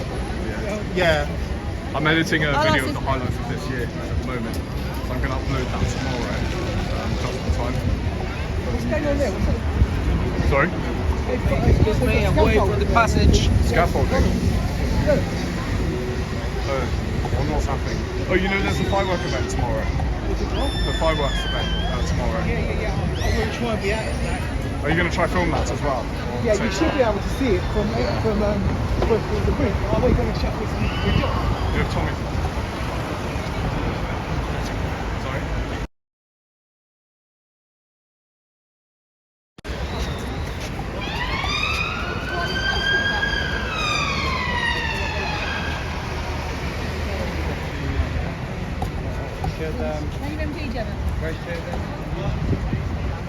H: Yeah.
C: I'm editing a video of the highlights of this year at the moment. So I'm going to upload that tomorrow, just in time.
H: What's going on there?
C: Sorry?
H: Excuse me, I'm waiting for the passage.
C: Scaffolding? What's happening? Oh, you know there's a firework event tomorrow. The fireworks event tomorrow.
H: Yeah. I'm going to try and be at it.
C: Are you going to try film that as well?
H: Yeah, you should be able to see it from the bridge. Are they going to shut this bridge off?
C: You have Tommy. Sorry?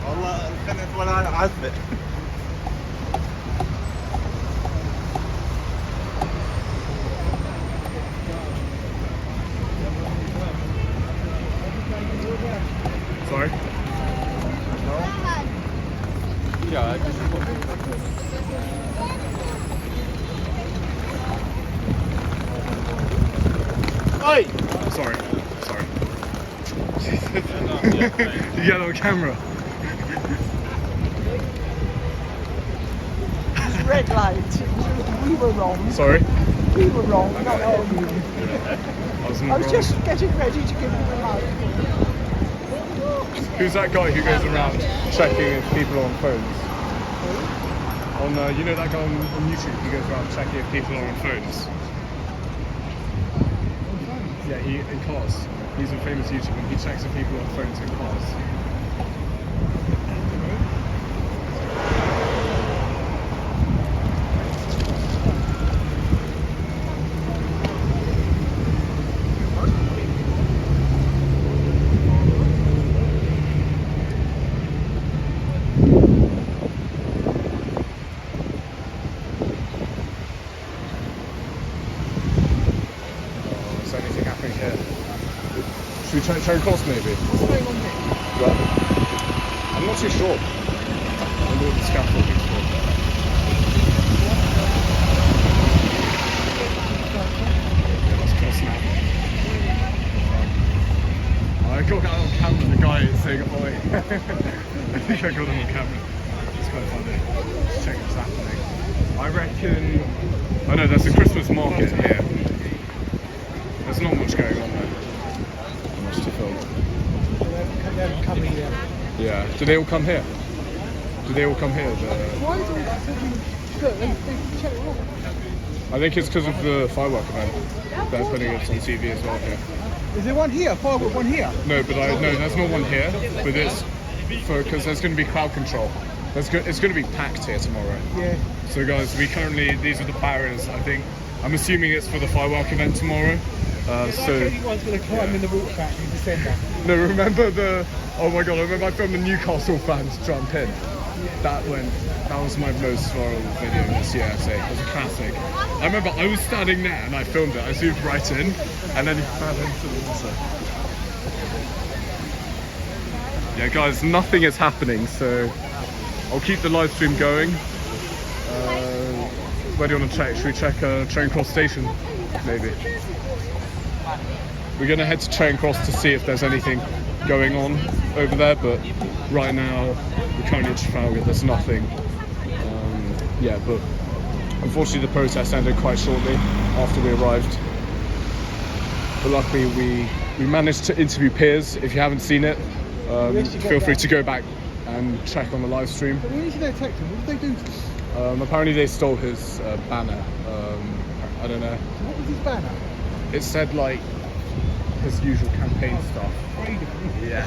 H: والله الخنت ولا عذبت.
C: Sorry?
H: Yeah,
C: Oi! Sorry. You get on camera.
H: red light. We were wrong.
C: Sorry?
H: We were wrong. Not you. I was just getting ready to give you the light.
C: Who's that guy who goes around checking if people are on phones? You know that guy on YouTube who goes around checking if people are on phones? Yeah, in cars. He's a famous YouTuber. He checks if people are on phones in cars. Is anything happening here? Should we try across maybe?
H: What's going on here?
C: Right. I'm not too sure. I wonder what the scaffolding's for. Yeah, that's cross now. I got that on camera, the guy is saying oi. I think I got him on camera. It's quite funny. Let's check what's happening. I reckon... I know there's a Christmas market here. There's not much going on there. Not much to film.
H: They're coming here.
C: Yeah. Do they all come here? Do they all come here?
H: Why is all that look, they check it all.
C: I think it's because of the firework event. They're putting it on TV as well here.
H: Is there one here? Firework one here?
C: No, but no, there's not one here. But it's because there's going to be crowd control. It's going to be packed here tomorrow.
H: Yeah.
C: So guys, these are the barriers. I'm assuming it's for the firework event tomorrow. So
H: everyone's going to climb in the water factory in December.
C: no, remember oh my god, I remember I filmed the Newcastle fans jump in. That was my most viral video this year, I'd say. It was a classic. I remember I was standing there and I filmed it. I zoomed right in and then he fell into the water. Yeah, guys, nothing is happening, so I'll keep the live stream going. Where do you want to check? Should we check Charing Cross Station, maybe? We're going to head to Charing Cross to see if there's anything going on over there, but right now we're currently at Trafalgar, there's nothing. Yeah, but unfortunately the protest ended quite shortly after we arrived. But luckily we managed to interview Piers. If you haven't seen it, feel free to go back and check on the live stream.
H: But when you see that text, what did they do to him?
C: Apparently they stole his banner. I don't know.
H: So what was his banner?
C: It said like his usual campaign stuff. Yeah.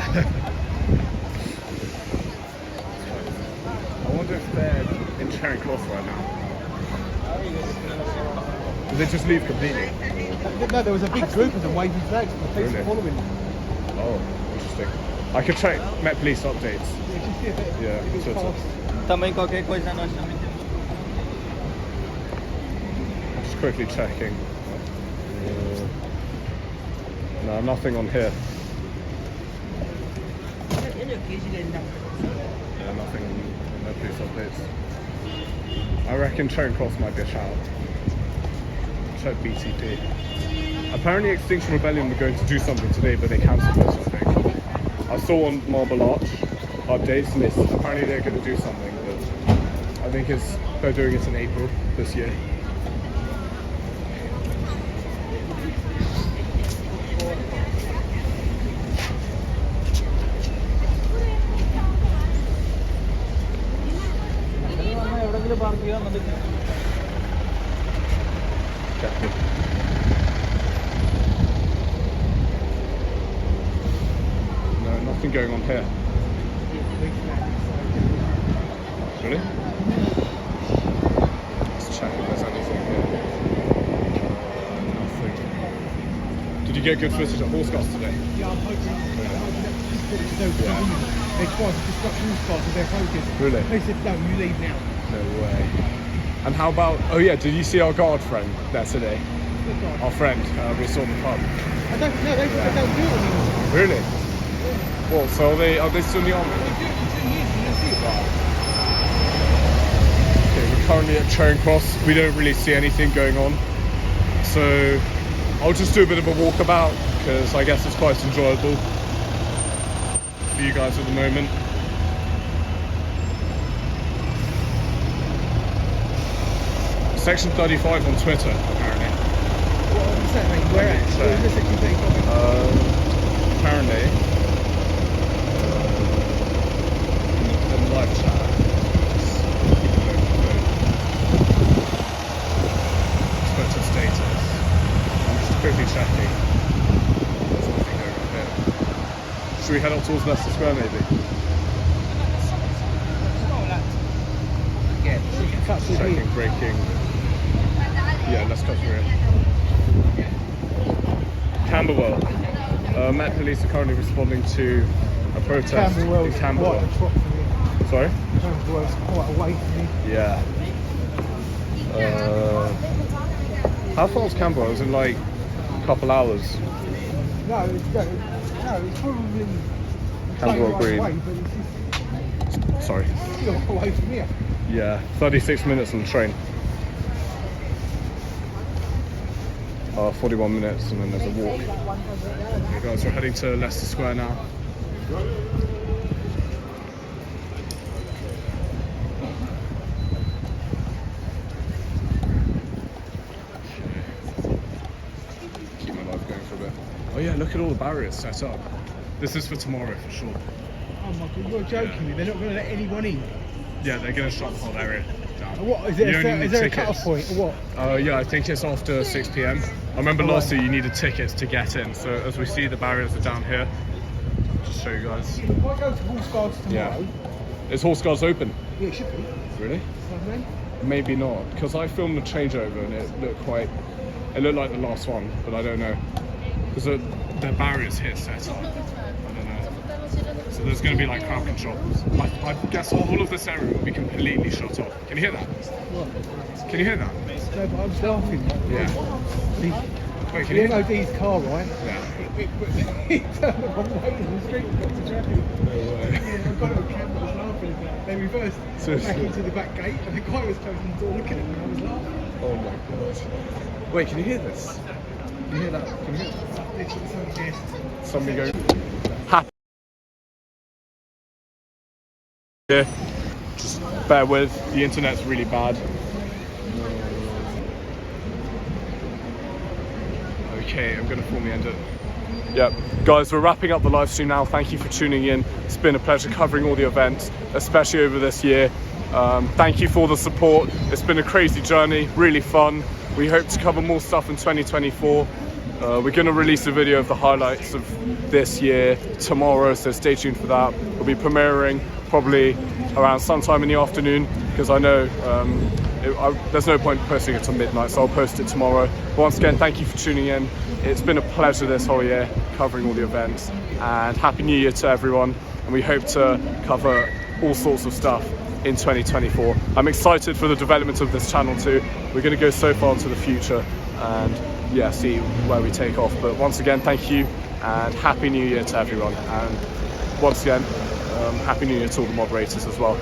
C: I wonder if they're in Charing Cross right now. Did they just leave completely?
H: No, there was a big group of them waving flags. The police were following them.
C: Oh, interesting. I could check Met Police updates. Yeah, Twitter.
K: Também qualquer coisa nós também temos.
C: Just quickly checking. No, nothing on here. Yeah, nothing on Met Police updates. I reckon Charing Cross might be a shout. Check BTP. Apparently Extinction Rebellion were going to do something today, but they cancelled it, I think. I saw on Marble Arch updates, and apparently they're going to do something, but I think they're doing it in April this year. No, nothing going on here. Really? Let's check if there's anything here. Nothing. Did you get good footage at Horseguards today?
H: Yeah, I'm hoping. They tried to disrupt Horseguards with their focus.
C: Really?
H: They said, no, you leave now.
C: No way. And how about, oh yeah, did you see our guard friend there today? Our friend, we saw in the pub.
H: I don't know, they said they don't do it anymore.
C: Really? What, so are they still in the army?
H: They do it for 2 years and that's it.
C: Okay, we're currently at Charing Cross. We don't really see anything going on. So I'll just do a bit of a walkabout because I guess it's quite enjoyable for you guys at the moment. Section 35 on Twitter, apparently.
H: What was that, mate? Where at? Where is this Section 35?
C: Apparently, in the live chat, Twitter status. I'm just quickly checking. There's nothing going on here. Should we head up towards Leicester Square, maybe? Checking, breaking. Yeah, let's go through it. Camberwell. Met Police are currently responding to a protest in Camberwell. Sorry?
H: Camberwell's quite away from me.
C: Yeah. How far is Camberwell? Is it like a couple hours?
H: No, it's probably
C: Camberwell Green.
H: away, but it's just
C: Sorry.
H: still away from here.
C: Yeah, 36 minutes on the train. 41 minutes and then there's a walk. Okay guys, we're heading to Leicester Square now. Keep my life going for a bit. Oh yeah, look at all the barriers set up. This is for tomorrow for sure.
H: Oh my god, you're joking me, they're not going to let anyone in?
C: Yeah, they're going to shut the whole area down.
H: What, is there a cut-off point or what?
C: Yeah, I think it's after 6 PM. I remember last year you needed tickets to get in, so as we see the barriers are down here. Just show you guys.
H: If I go to Horseguards tomorrow...
C: Yeah. Is Horseguards open?
H: Yeah, it should be.
C: Really?
H: Saturday?
C: Maybe not, because I filmed the changeover and it looked like the last one, but I don't know. Because the barriers here set up. I don't know. So there's going to be like crowd control. I guess all of this area will be completely shut off. Can you hear that? Can you hear that?
H: No, but I'm laughing.
C: Yeah. Wait, can
H: The
C: you hear that?
H: MOD's car, right?
C: Yeah.
H: He turned the wrong way in the street and got to traffic.
C: No way.
H: Yeah, I've got it on camera, I was laughing. They reversed back into the back gate and the guy was closing the door looking at me and I was laughing.
C: Oh my god. Wait, can you hear this? Can you hear that? Can you hear that? Somebody go. Happy. Yeah. Just bear with. The internet's really bad. Okay, I'm gonna formally end it. Yep, guys, we're wrapping up the live stream now. Thank you for tuning in. It's been a pleasure covering all the events, especially over this year. Thank you for the support. It's been a crazy journey, really fun. We hope to cover more stuff in 2024. We're going to release a video of the highlights of this year tomorrow, so stay tuned for that. We'll be premiering probably around sometime in the afternoon, because I know there's no point posting it till midnight, so I'll post it tomorrow. But once again, thank you for tuning in. It's been a pleasure this whole year covering all the events, and Happy New Year to everyone, and we hope to cover all sorts of stuff in 2024. I'm excited for the development of this channel too. We're going to go so far into the future and yeah, see where we take off. But once again, thank you and Happy New Year to everyone, and once again, Happy New Year to all the moderators as well.